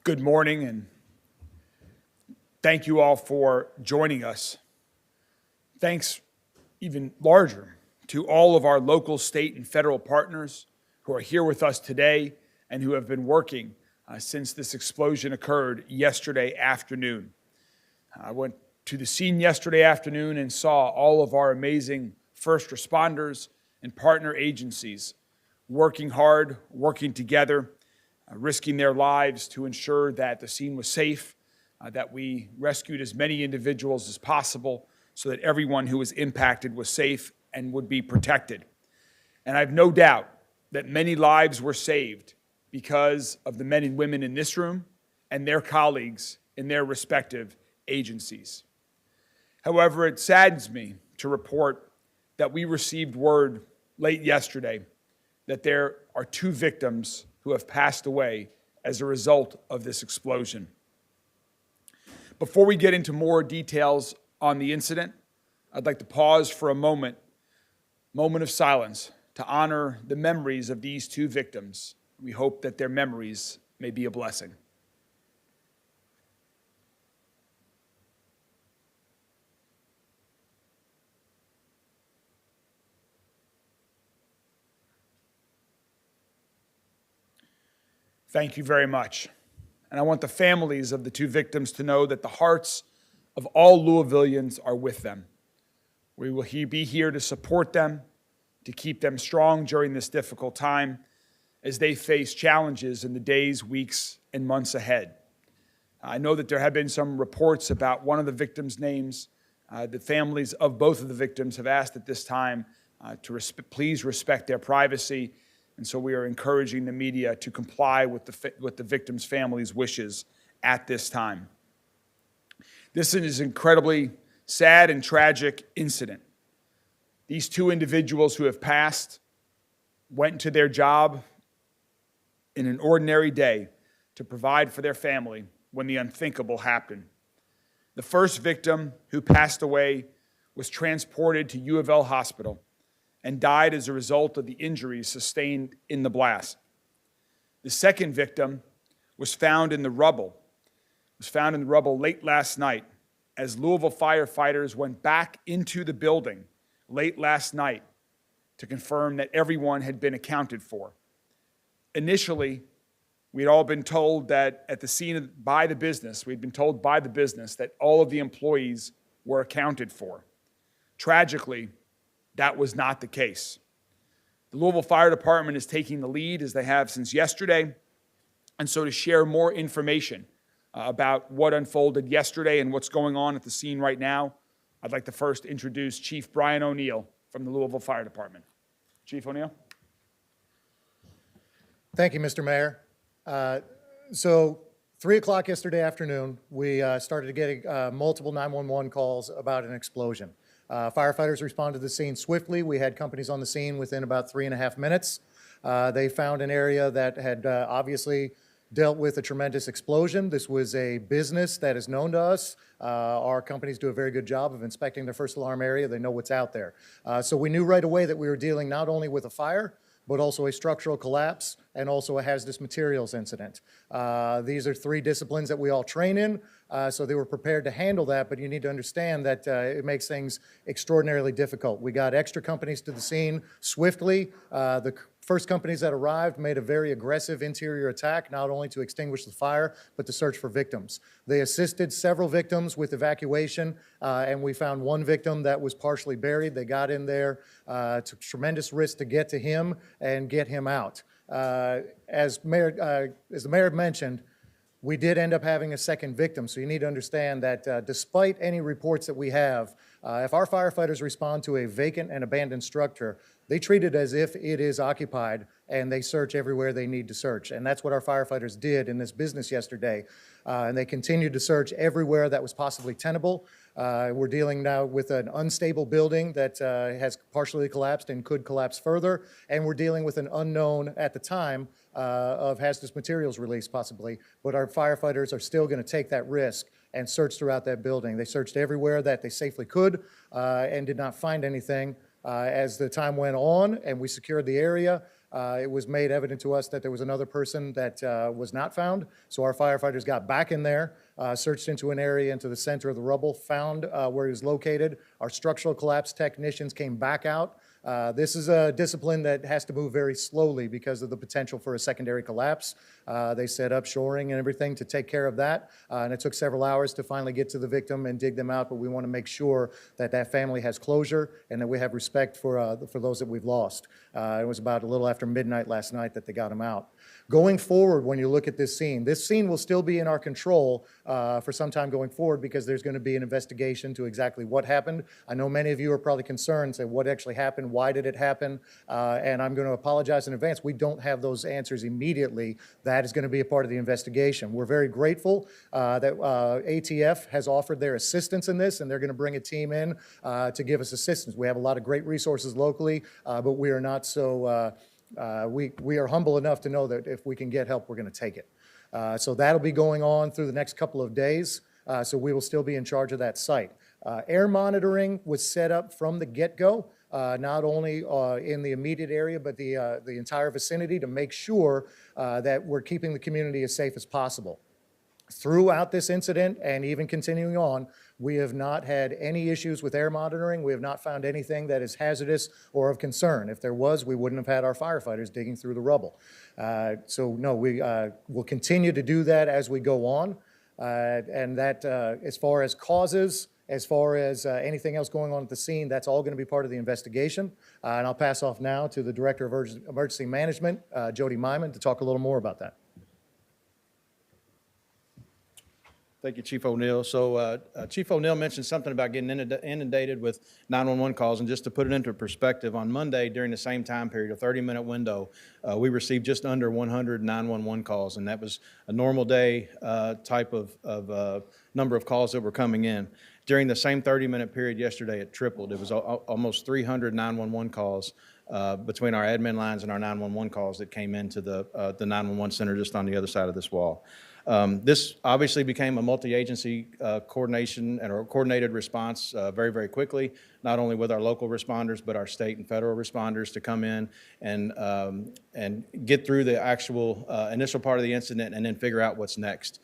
Good morning, and thank you all for joining us. Thanks even larger to all of our local, state, and federal partners who are here with us today and who have been working since this explosion occurred yesterday afternoon. I went to the scene yesterday afternoon and saw all of our amazing first responders and partner agencies working hard, working together, risking their lives to ensure that the scene was safe, that we rescued as many individuals as possible so that everyone who was impacted was safe and would be protected. And I have no doubt that many lives were saved because of the men and women in this room and their colleagues in their respective agencies. However, it saddens me to report that we received word late yesterday that there are 2 victims who have passed away as a result of this explosion. Before we get into more details on the incident, I'd like to pause for a moment of silence to honor the memories of these 2 victims. We hope that their memories may be a blessing. Thank you very much. And I want the families of the 2 victims to know that the hearts of all Louisvillians are with them. We will be here to support them, to keep them strong during this difficult time as they face challenges in the days, weeks, and months ahead. I know that there have been some reports about one of the victims' names. The families of both of the victims have asked at this time to please respect their privacy. And so we are encouraging the media to comply with the victims' families' wishes at this time. This is an incredibly sad and tragic incident. These 2 individuals who have passed went to their job in an ordinary day to provide for their family when the unthinkable happened. The first victim who passed away was transported to U of L Hospital and died as a result of the injuries sustained in the blast. The second victim was found in the rubble late last night as Louisville firefighters went back into the building late last night to confirm that everyone had been accounted for. Initially, we'd all been told that at the scene by the business, that all of the employees were accounted for. Tragically, that was not the case. The Louisville Fire Department is taking the lead, as they have since yesterday, and so to share more information about what unfolded yesterday and what's going on at the scene right now, I'd like to first introduce Chief Brian O'Neill from the Louisville Fire Department. Chief O'Neill. Thank you, Mr. Mayor. So 3 o'clock yesterday afternoon, we started getting multiple 911 calls about an explosion. Firefighters responded to the scene swiftly. We had companies on the scene within about 3.5 minutes. They found an area that had obviously dealt with a tremendous explosion. This was a business that is known to us. Our companies do a very good job of inspecting their first alarm area. They know what's out there. So we knew right away that we were dealing not only with a fire, but also a structural collapse and also a hazardous materials incident. These are 3 disciplines that we all train in, so they were prepared to handle that, but you need to understand that it makes things extraordinarily difficult. We got extra companies to the scene swiftly. The first companies that arrived made a very aggressive interior attack, not only to extinguish the fire, but to search for victims. They assisted several victims with evacuation, and we found 1 victim that was partially buried. They got in there, took tremendous risk to get to him and get him out. As the mayor mentioned, we did end up having a second victim, so you need to understand that despite any reports that we have, if our firefighters respond to a vacant and abandoned structure, they treat it as if it is occupied and they search everywhere they need to search. And that's what our firefighters did in this business yesterday. And they continued to search everywhere that was possibly tenable. We're dealing now with an unstable building that has partially collapsed and could collapse further. And we're dealing with an unknown at the time of hazardous materials release possibly. But our firefighters are still going to take that risk and search throughout that building. They searched everywhere that they safely could and did not find anything. As the time went on and we secured the area, it was made evident to us that there was another person that was not found. So our firefighters got back in there, searched into an area into the center of the rubble, found where he was located. Our structural collapse technicians came back out. This is a discipline that has to move very slowly because of the potential for a secondary collapse. They set up shoring and everything to take care of that, and it took several hours to finally get to the victim and dig them out, but we want to make sure that that family has closure and that we have respect for those that we've lost. It was about a little after midnight last night that they got them out. Going forward, when you look at this scene will still be in our control for some time going forward because there's going to be an investigation to exactly what happened. I know many of you are probably concerned, say what actually happened, why did it happen, and I'm going to apologize in advance. We don't have those answers immediately. That is going to be a part of the investigation. We're very grateful that ATF has offered their assistance in this, and they're going to bring a team in to give us assistance. We have a lot of great resources locally, but we are not so we are humble enough to know that if we can get help, we're going to take it. So that'll be going on through the next couple of days. So we will still be in charge of that site. Air monitoring was set up from the get-go, not only in the immediate area, but the entire vicinity to make sure that we're keeping the community as safe as possible. Throughout this incident and even continuing on, we have not had any issues with air monitoring. We have not found anything that is hazardous or of concern. If there was, we wouldn't have had our firefighters digging through the rubble. So no, we will continue to do that as we go on. And that as far as causes, as far as anything else going on at the scene, that's all going to be part of the investigation. And I'll pass off now to the Director of Emergency Management, Jody Myman, to talk a little more about that. Thank you, Chief O'Neill. So Chief O'Neill mentioned something about getting inundated with 911 calls, and just to put it into perspective, on Monday during the same time period, a 30-minute window, we received just under 100 911 calls, and that was a normal day type of number of calls that were coming in. During the same 30-minute period yesterday, it tripled. It was almost 300 911 calls between our admin lines and our 911 calls that came into the 911 center just on the other side of this wall. This obviously became a multi-agency coordination and a coordinated response very, very quickly, not only with our local responders, but our state and federal responders to come in and get through the actual initial part of the incident and then figure out what's next.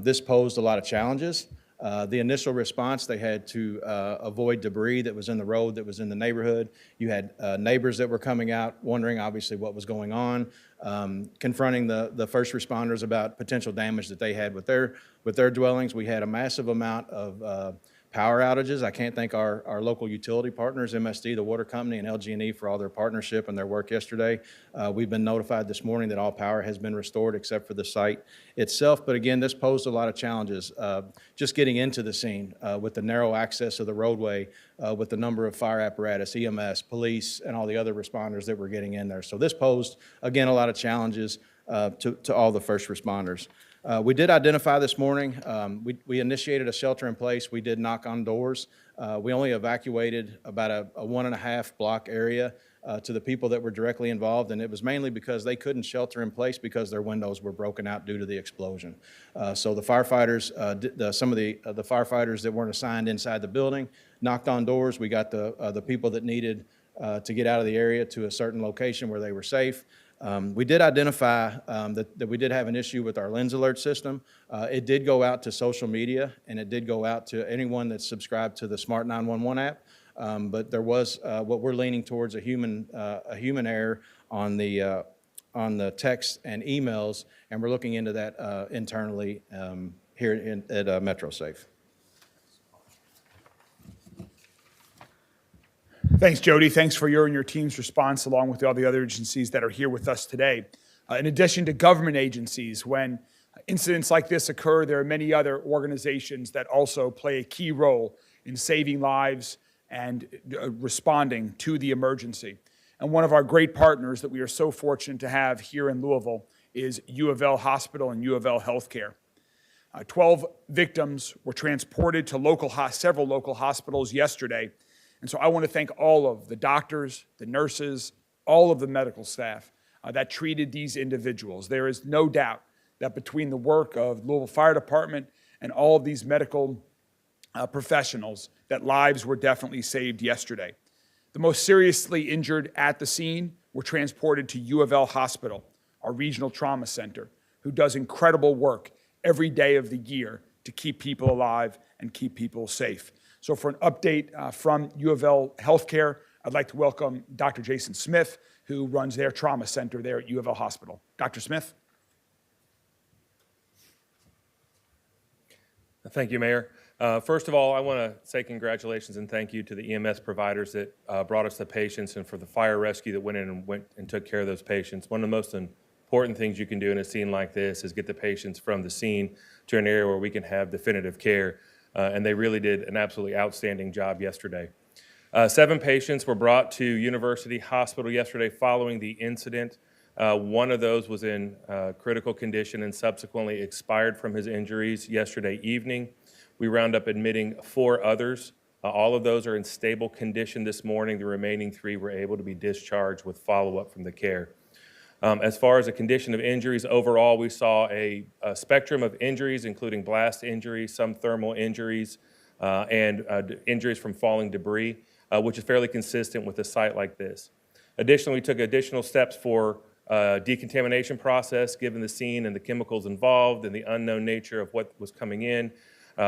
This posed a lot of challenges. The initial response, they had to avoid debris that was in the road, that was in the neighborhood. You had neighbors that were coming out wondering obviously what was going on, confronting the first responders about potential damage that they had with their dwellings. We had a massive amount of power outages. I can't thank our local utility partners, MSD, the water company, and LG&E for all their partnership and their work yesterday. We've been notified this morning that all power has been restored except for the site itself. But again, this posed a lot of challenges. Just getting into the scene with the narrow access of the roadway, with the number of fire apparatus, EMS, police, and all the other responders that were getting in there. So this posed, again, a lot of challenges to all the first responders. We did identify this morning, we initiated a shelter in place. We did knock on doors. We only evacuated about a 1.5 block area to the people that were directly involved, and it was mainly because they couldn't shelter in place because their windows were broken out due to the explosion. So the firefighters, some of the firefighters that weren't assigned inside the building knocked on doors. We got the people that needed to get out of the area to a certain location where they were safe. We did identify that we did have an issue with our lens alert system. It did go out to social media, and it did go out to anyone that's subscribed to the Smart 911 app. But there was what we're leaning towards a human error on the text and emails, and we're looking into that internally here at MetroSafe. Thanks, Jody. Thanks for your and your team's response, along with all the other agencies that are here with us today. In addition to government agencies, when incidents like this occur, there are many other organizations that also play a key role in saving lives and responding to the emergency. And one of our great partners that we are so fortunate to have here in Louisville is U of L Hospital and U of L Healthcare. 12 victims were transported to several local hospitals yesterday. And so I want to thank all of the doctors, the nurses, all of the medical staff that treated these individuals. There is no doubt that between the work of Louisville Fire Department and all of these medical professionals, that lives were definitely saved yesterday. The most seriously injured at the scene were transported to U of L Hospital, our regional trauma center, who does incredible work every day of the year to keep people alive and keep people safe. So for an update from U of L Healthcare, I'd like to welcome Dr. Jason Smith, who runs their trauma center there at U of L Hospital. Dr. Smith? Thank you, Mayor. First of all, I want to say congratulations and thank you to the EMS providers that brought us the patients and for the fire rescue that went in and took care of those patients. One of the most important things you can do in a scene like this is get the patients from the scene to an area where we can have definitive care, and they really did an absolutely outstanding job yesterday. 7 patients were brought to University Hospital yesterday following the incident. One of those was in critical condition and subsequently expired from his injuries yesterday evening. We wound up admitting 4 others. All of those are in stable condition this morning. The remaining 3 were able to be discharged with follow-up from the care. As far as the condition of injuries, overall we saw a spectrum of injuries, including blast injuries, some thermal injuries, and injuries from falling debris, which is fairly consistent with a site like this. Additionally, we took additional steps for decontamination process, given the scene and the chemicals involved and the unknown nature of what was coming in.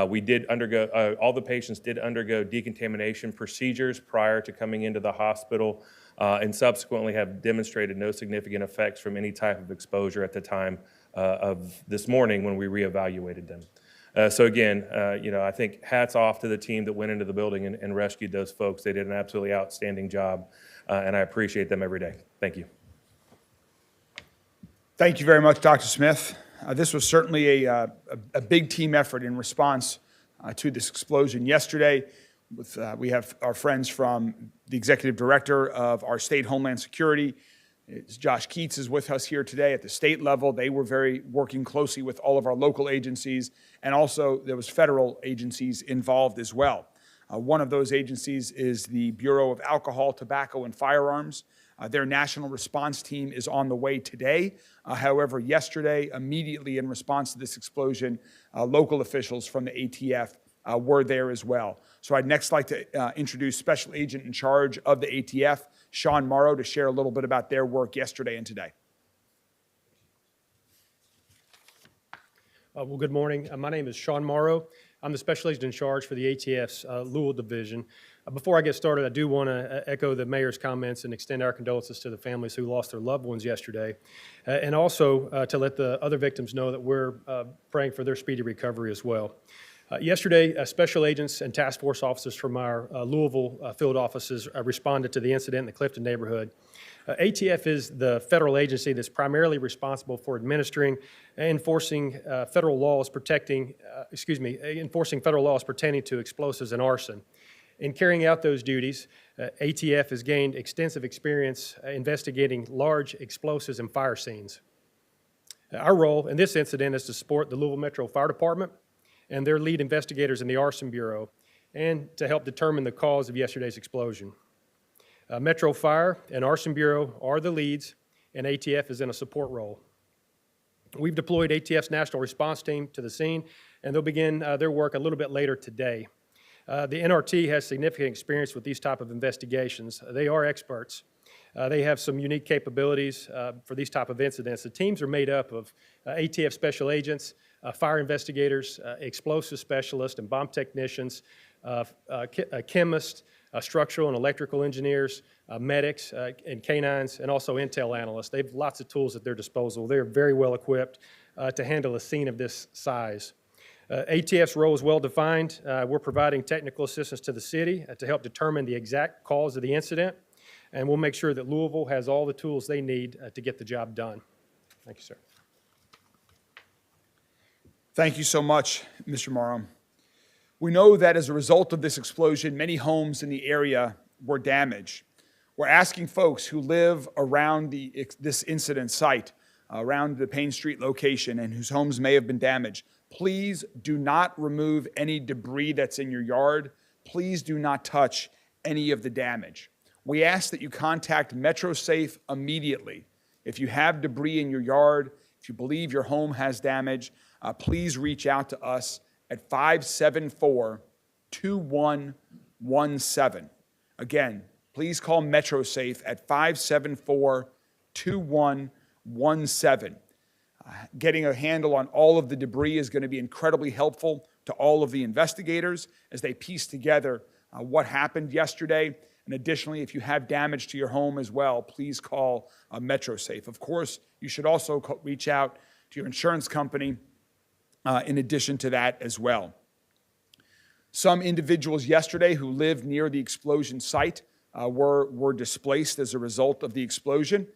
We did undergo, all the patients did undergo decontamination procedures prior to coming into the hospital and subsequently have demonstrated no significant effects from any type of exposure at the time of this morning when we reevaluated them. So again, I think hats off to the team that went into the building and rescued those folks. They did an absolutely outstanding job, and I appreciate them every day. Thank you. Thank you very much, Dr. Smith. This was certainly a big team effort in response to this explosion yesterday. We have our friends from the executive director of our state Homeland Security. Josh Keats is with us here today at the state level. They were working closely with all of our local agencies, and also there was federal agencies involved as well. One of those agencies is the Bureau of Alcohol, Tobacco, and Firearms. Their national response team is on the way today. However, yesterday, immediately in response to this explosion, local officials from the ATF were there as well. So I'd next like to introduce Special Agent in charge of the ATF, Sean Morrow, to share a little bit about their work yesterday and today. Well, good morning. My name is Sean Morrow. I'm the Special Agent in charge for the ATF's Louisville Division. Before I get started, I do want to echo the mayor's comments and extend our condolences to the families who lost their loved ones yesterday, and also to let the other victims know that we're praying for their speedy recovery as well. Yesterday, special agents and task force officers from our Louisville field offices responded to the incident in the Clifton neighborhood. ATF is the federal agency that's primarily responsible for administering and enforcing federal laws pertaining to explosives and arson. In carrying out those duties, ATF has gained extensive experience investigating large explosives and fire scenes. Our role in this incident is to support the Louisville Metro Fire Department and their lead investigators in the Arson Bureau, and to help determine the cause of yesterday's explosion. Metro Fire and Arson Bureau are the leads, and ATF is in a support role. We've deployed ATF's national response team to the scene, and they'll begin their work a little bit later today. The NRT has significant experience with these type of investigations. They are experts. They have some unique capabilities for these type of incidents. The teams are made up of ATF special agents, fire investigators, explosive specialists, and bomb technicians, chemists, structural and electrical engineers, medics, and canines, and also intel analysts. They have lots of tools at their disposal. They're very well equipped to handle a scene of this size. ATF's role is well defined. We're providing technical assistance to the city to help determine the exact cause of the incident, and we'll make sure that Louisville has all the tools they need to get the job done. Thank you, sir. Thank you so much, Mr. Morrow. We know that as a result of this explosion, many homes in the area were damaged. We're asking folks who live around this incident site, around the Payne Street location, and whose homes may have been damaged, please do not remove any debris that's in your yard. Please do not touch any of the damage. We ask that you contact MetroSafe immediately. If you have debris in your yard, if you believe your home has damage, please reach out to us at 574-2117. Again, please call MetroSafe at 574-2117. Getting a handle on all of the debris is going to be incredibly helpful to all of the investigators as they piece together what happened yesterday. And additionally, if you have damage to your home as well, please call MetroSafe. Of course, you should also reach out to your insurance company in addition to that as well. Some individuals yesterday who lived near the explosion site were displaced as a result of the explosion.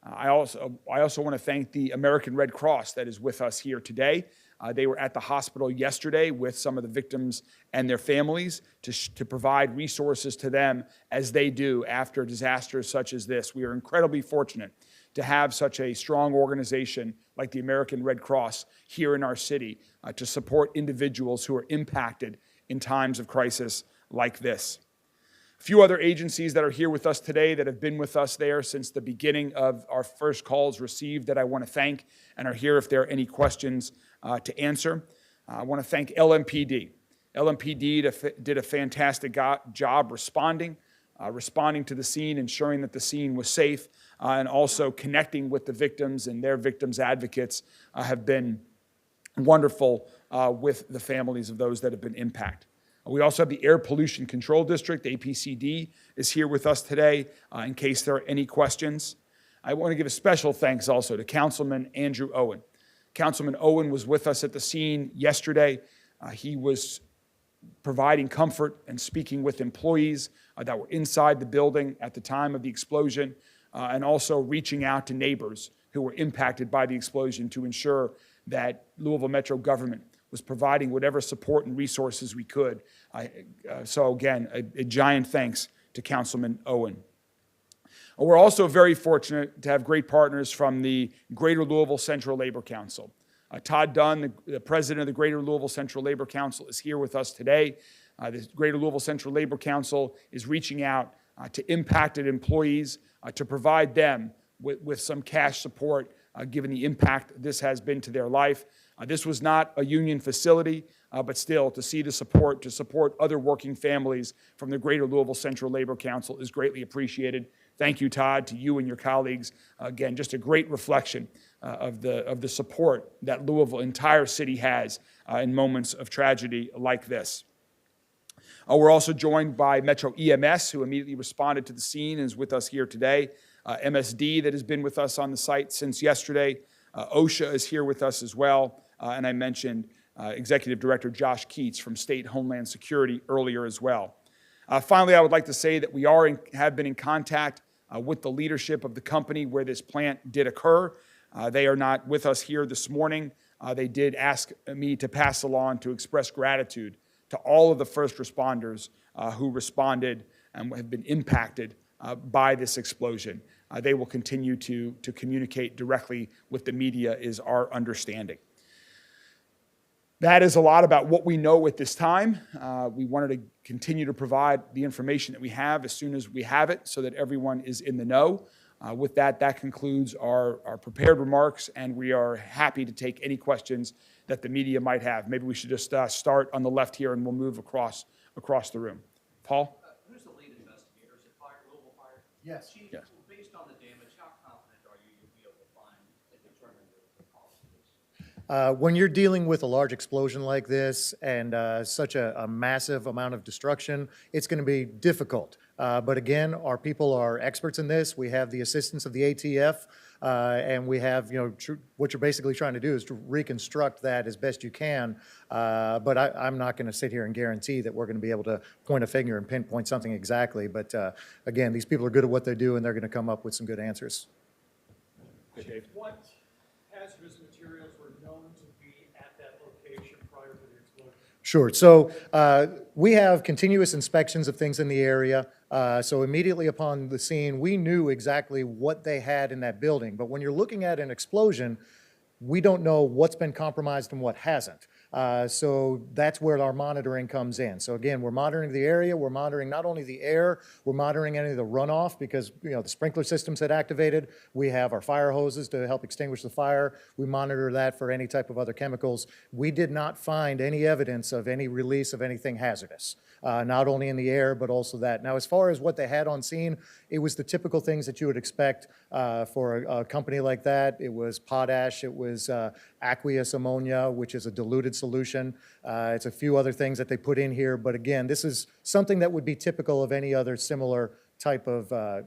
I also want to thank the American Red Cross that is with us here today. They were at the hospital yesterday with some of the victims and their families to provide resources to them as they do after disasters such as this. We are incredibly fortunate to have such a strong organization like the American Red Cross here in our city to support individuals who are impacted in times of crisis like this. A few other agencies that are here with us today that have been with us there since the beginning of our first calls received that I want to thank and are here if there are any questions to answer. I want to thank LMPD. LMPD did a fantastic job responding to the scene, ensuring that the scene was safe, and also connecting with the victims, and their victims' advocates have been wonderful with the families of those that have been impacted. We also have the Air Pollution Control District, APCD, is here with us today in case there are any questions. I want to give a special thanks also to Councilman Andrew Owen. Councilman Owen was with us at the scene yesterday. He was providing comfort and speaking with employees that were inside the building at the time of the explosion, and also reaching out to neighbors who were impacted by the explosion to ensure that Louisville Metro government was providing whatever support and resources we could. So again, a giant thanks to Councilman Owen. We're also very fortunate to have great partners from the Greater Louisville Central Labor Council. Todd Dunn, the president of the Greater Louisville Central Labor Council, is here with us today. The Greater Louisville Central Labor Council is reaching out to impacted employees to provide them with some cash support given the impact this has been to their life. This was not a union facility, but still to see the support, to support other working families from the Greater Louisville Central Labor Council is greatly appreciated. Thank you, Todd, to you and your colleagues. Again, just a great reflection of the support that Louisville entire city has in moments of tragedy like this. We're also joined by Metro EMS, who immediately responded to the scene and is with us here today. MSD, that has been with us on the site since yesterday. OSHA is here with us as well. And I mentioned Executive Director Josh Keats from State Homeland Security earlier as well. Finally, I would like to say that we have been in contact with the leadership of the company where this plant did occur. They are not with us here this morning. They did ask me to pass along to express gratitude to all of the first responders who responded and have been impacted by this explosion. They will continue to communicate directly with the media, is our understanding. That is a lot about what we know at this time. We wanted to continue to provide the information that we have as soon as we have it so that everyone is in the know. With that concludes our prepared remarks, and we are happy to take any questions that the media might have. Maybe we should just start on the left here, and we'll move across the room. Paul? Who's the lead investigator? Is it Louisville Fire? Yes. Chief, Yes. based on the damage, how confident are you you'll be able to find and determine the cause of this? When you're dealing with a large explosion like this and such a massive amount of destruction, it's going to be difficult. But again, our people are experts in this. We have the assistance of the ATF, and we have, what you're basically trying to do is to reconstruct that as best you can. But I'm not going to sit here and guarantee that we're going to be able to point a finger and pinpoint something exactly. But again, these people are good at what they do, and they're going to come up with some good answers. What hazardous materials were known to be at that location prior to the explosion? Sure. So we have continuous inspections of things in the area. So immediately upon the scene, we knew exactly what they had in that building. But when you're looking at an explosion, we don't know what's been compromised and what hasn't. So that's where our monitoring comes in. So again, we're monitoring the area, we're monitoring not only the air, we're monitoring any of the runoff because, the sprinkler systems had activated. We have our fire hoses to help extinguish the fire. We monitor that for any type of other chemicals. We did not find any evidence of any release of anything hazardous, not only in the air, but also that. Now, as far as what they had on scene, it was the typical things that you would expect for a company like that. It was potash, it was aqueous ammonia, which is a diluted solution. It's a few other things that they put in here, but again, this is something that would be typical of any other similar type of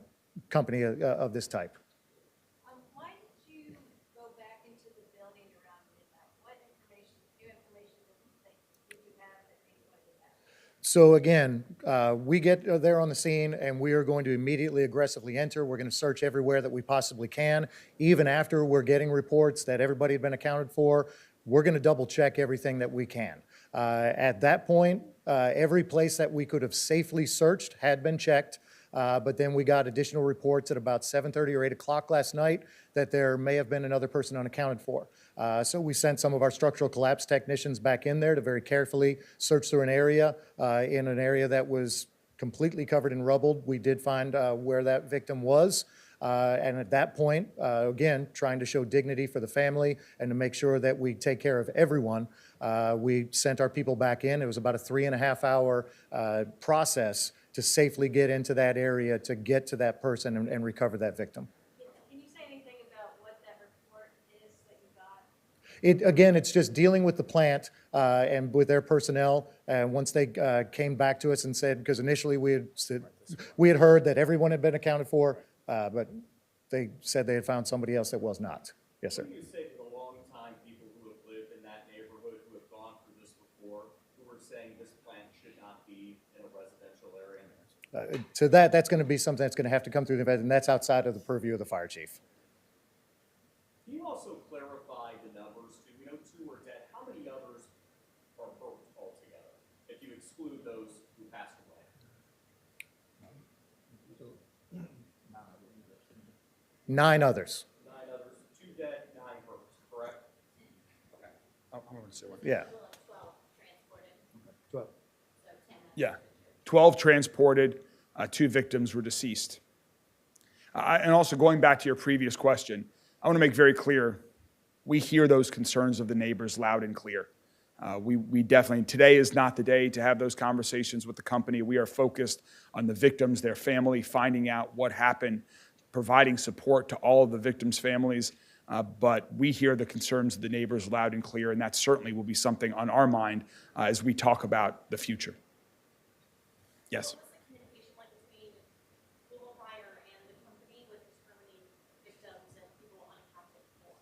company of this type. Why did you go back into the building around midnight? What new information did you have that anybody would have? So again, we get there on the scene and we are going to immediately aggressively enter. We're going to search everywhere that we possibly can. Even after we're getting reports that everybody had been accounted for, we're going to double check everything that we can. At that point, every place that we could have safely searched had been checked. But then we got additional reports at about 7:30 or 8 o'clock last night that there may have been another person unaccounted for. So we sent some of our structural collapse technicians back in there to very carefully search through an area. In an area that was completely covered in rubble, we did find where that victim was. And at that point, again, trying to show dignity for the family and to make sure that we take care of everyone, we sent our people back in. It was about a 3.5-hour process to safely get into that area to get to that person and recover that victim. Can you say anything about what that report is that you got? Again, it's just dealing with the plant and with their personnel. And once they came back to us and said, because initially we had heard that everyone had been accounted for, but they said they had found somebody else that was not. Yes, sir. What do you say to the long-time people who have lived in that neighborhood, who have gone through this before, who are saying this plant should not be in a residential area? To that's going to be something that's going to have to come through the vet, and that's outside of the purview of the fire chief. Can you also clarify the numbers too? We know 2 are dead. How many others are hurt altogether, if you exclude those who passed away? 9 others. 9 others, 2 dead, 9 hurt, correct? Okay. I'm going to say one. Yeah. 12 transported. 12. So 10. Yeah. 12 transported, 2 victims were deceased. And also going back to your previous question, I want to make very clear, we hear those concerns of the neighbors loud and clear. We definitely, today is not the day to have those conversations with the company. We are focused on the victims, their family, finding out what happened, providing support to all of the victims' families. But we hear the concerns of the neighbors loud and clear, and that certainly will be something on our mind as we talk about the future. Yes? What was the communication like between Blue Fire and the company with determining victims and people unaccounted for?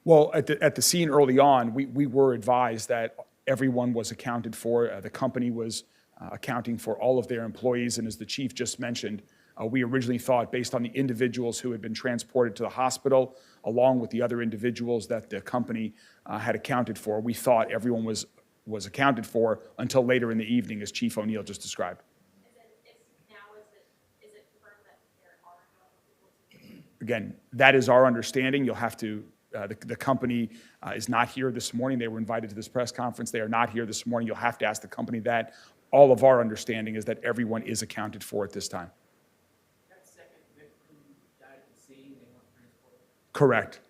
Well, at the scene early on, we were advised that everyone was accounted for. The company was accounting for all of their employees, and as the chief just mentioned, we originally thought, based on the individuals who had been transported to the hospital, along with the other individuals that the company had accounted for, we thought everyone was accounted for until later in the evening, as Chief O'Neill just described. Is it confirmed that there are no other people to Again, that is our understanding. You'll have to, the company is not here this morning. They were invited to this press conference. They are not here this morning. You'll have to ask the company that. All of our understanding is that everyone is accounted for at this time. That second victim died at the scene, they weren't transported? Correct.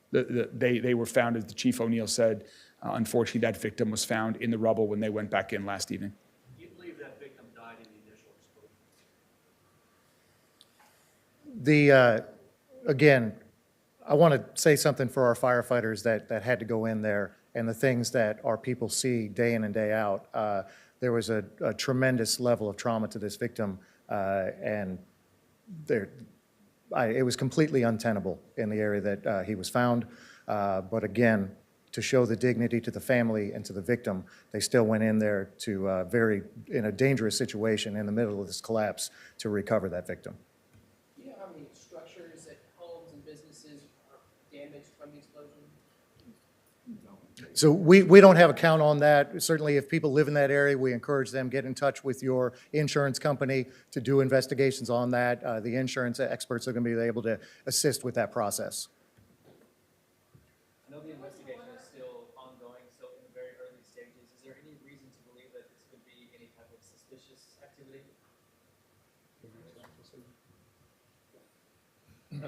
They were found, as the Chief O'Neill said. Unfortunately, that victim was found in the rubble when they went back in last evening. Do you believe that victim died in the initial explosion? Again, I want to say something for our firefighters that had to go in there and the things that our people see day in and day out. There was a tremendous level of trauma to this victim, and it was completely untenable in the area that he was found. But again, to show the dignity to the family and to the victim, they still went in there to in a dangerous situation in the middle of this collapse to recover that victim. Do you know how many structures at homes and businesses are damaged from the explosion? So we don't have a count on that. Certainly, if people live in that area, we encourage them, get in touch with your insurance company to do investigations on that. The insurance experts are going to be able to assist with that process. I know the investigation is still ongoing, still in the very activity?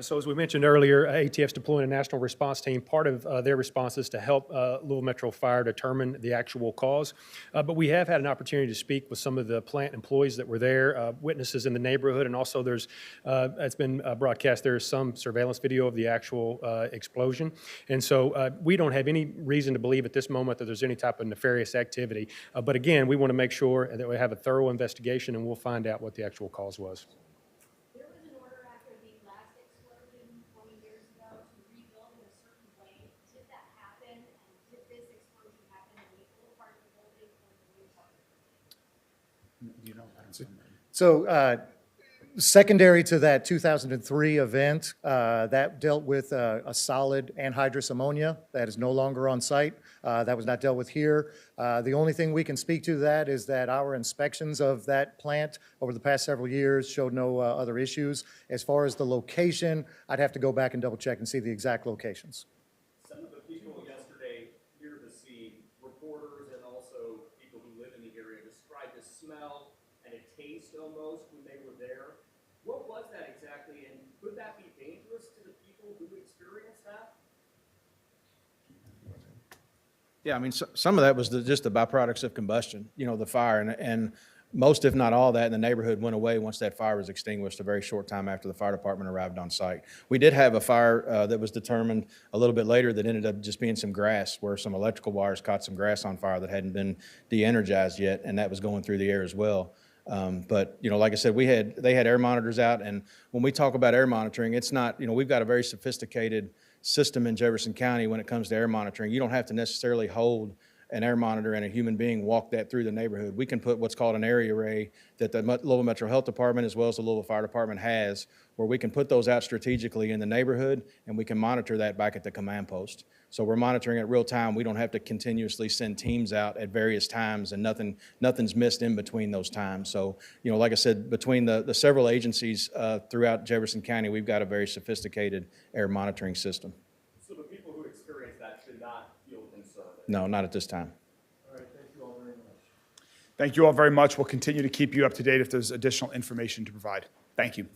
So as we mentioned earlier, ATF's deploying a national response team. Part of their response is to help Louisville Metro Fire determine the actual cause. But we have had an opportunity to speak with some of the plant employees that were there, witnesses in the neighborhood, and also it's been broadcast, there is some surveillance video of the actual explosion. And so we don't have any reason to believe at this moment that there's any type of nefarious activity. But again, we want to make sure that we have a thorough investigation and we'll find out what the actual cause was. There was an order after the last explosion 20 years ago to rebuild in a certain way. Did that happen? And did this explosion happen in the old part of the building or the new part of the building? So secondary to that 2003 event, that dealt with a solid anhydrous ammonia that is no longer on site. That was not dealt with here. The only thing we can speak to that is that our inspections of that plant over the past several years showed no other issues. As far as the location, I'd have to go back and double check and see the exact locations. Some of the people yesterday near the scene, reporters and also people who live in the area, described a smell and a taste almost when they were there. What was that exactly, and could that be dangerous to the people who experienced that? Yeah, I mean, some of that was just the byproducts of combustion, the fire, and most, if not all, of that in the neighborhood went away once that fire was extinguished a very short time after the fire department arrived on site. We did have a fire that was determined a little bit later that ended up just being some grass, where some electrical wires caught some grass on fire that hadn't been de-energized yet, and that was going through the air as well. But, like I said, they had air monitors out, and when we talk about air monitoring, it's not, we've got a very sophisticated system in Jefferson County when it comes to air monitoring. You don't have to necessarily hold an air monitor and a human being walk that through the neighborhood. We can put what's called an area array that the Louisville Metro Health Department as well as the Louisville Fire Department has, where we can put those out strategically in the neighborhood, and we can monitor that back at the command post. So we're monitoring it real time. We don't have to continuously send teams out at various times, and nothing's missed in between those times. So, like I said, between the several agencies throughout Jefferson County, we've got a very sophisticated air monitoring system. So the people who experienced that should not feel concerned? No, not at this time. All right, thank you all very much. Thank you all very much. We'll continue to keep you up to date if there's additional information to provide. Thank you.